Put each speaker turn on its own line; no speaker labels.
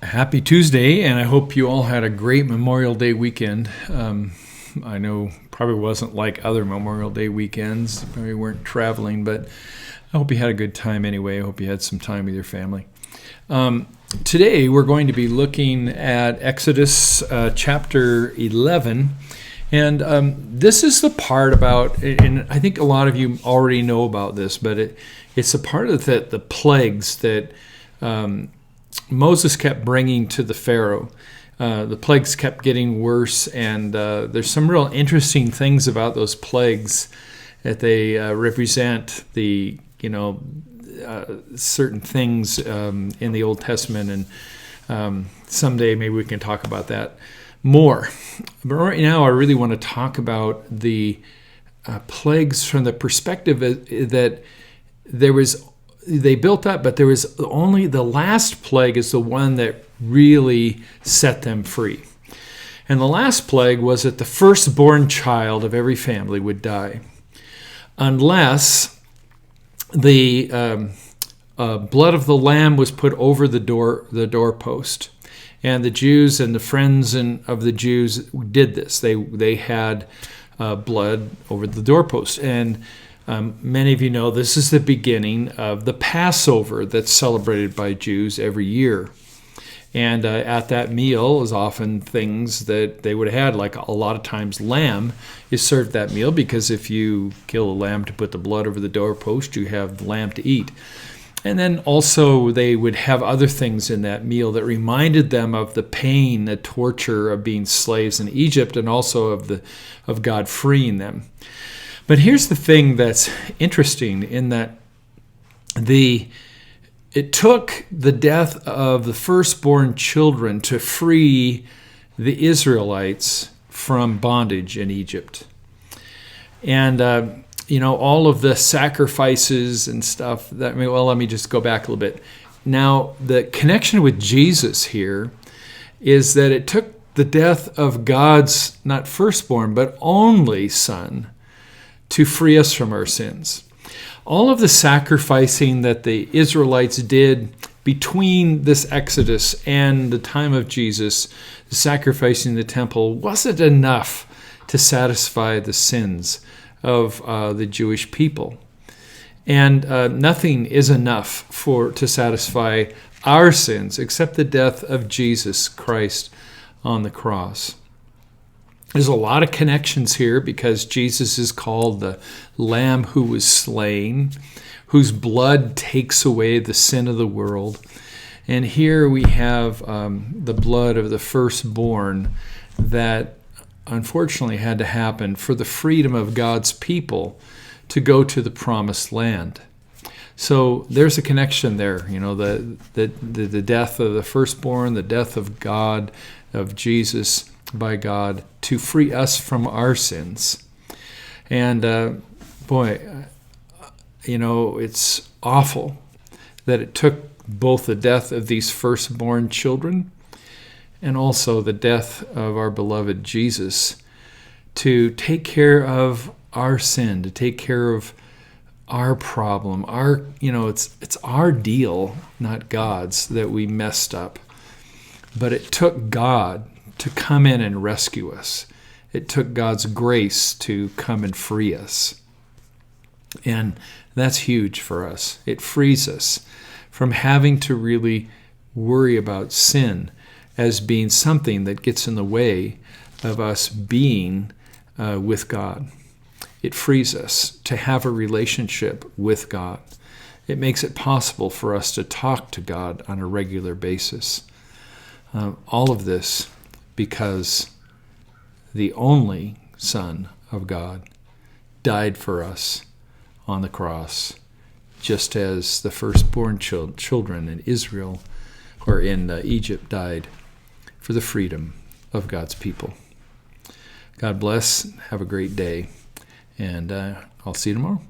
Happy Tuesday, and I hope you all had a great Memorial Day weekend. I know probably wasn't like other Memorial Day weekends. You probably weren't traveling, but I hope you had a good time anyway. I hope you had some time with your family. Today, we're going to be looking at Exodus chapter 11. And this is the part about, and I think a lot of you already know about this, but it's a part of the plagues that Moses kept bringing to the Pharaoh. The plagues kept getting worse, and there's some real interesting things about those plagues that they represent the, certain things in the Old Testament, and someday maybe we can talk about that more. But right now I really want to talk about the plagues from the perspective that they built up, but there was only the last plague is the one that really set them free. And the last plague was that the firstborn child of every family would die, unless the blood of the lamb was put over the doorpost. And the Jews and the friends of the Jews did this. They had blood over the doorpost. And many of you know this is the beginning of the Passover that's celebrated by Jews every year. And at that meal is often things that they would have had, like a lot of times lamb is served that meal, because if you kill a lamb to put the blood over the doorpost, you have lamb to eat. And then also they would have other things in that meal that reminded them of the pain, the torture of being slaves in Egypt, and also of God freeing them. But here's the thing that's interesting, in that it took the death of the firstborn children to free the Israelites from bondage in Egypt. And all of the sacrifices and stuff. Let me just go back a little bit. Now, the connection with Jesus here is that it took the death of God's, not firstborn, but only Son, to free us from our sins. All of the sacrificing that the Israelites did between this Exodus and the time of Jesus, the sacrificing in the temple, wasn't enough to satisfy the sins of the Jewish people. And nothing is enough to satisfy our sins except the death of Jesus Christ on the cross. There's a lot of connections here, because Jesus is called the Lamb who was slain, whose blood takes away the sin of the world. And here we have the blood of the firstborn that unfortunately had to happen for the freedom of God's people to go to the promised land. So there's a connection there, the death of the firstborn, the death of God, of Jesus by God, to free us from our sins. And it's awful that it took both the death of these firstborn children and also the death of our beloved Jesus to take care of our sin, to take care of our problem. It's our deal, not God's, that we messed up. But it took God to come in and rescue us. It took God's grace to come and free us. And that's huge for us. It frees us from having to really worry about sin as being something that gets in the way of us being with God. It frees us to have a relationship with God. It makes it possible for us to talk to God on a regular basis. All of this because the only Son of God died for us on the cross, just as the firstborn children in Israel or in Egypt died for the freedom of God's people. God bless. Have a great day. And I'll see you tomorrow.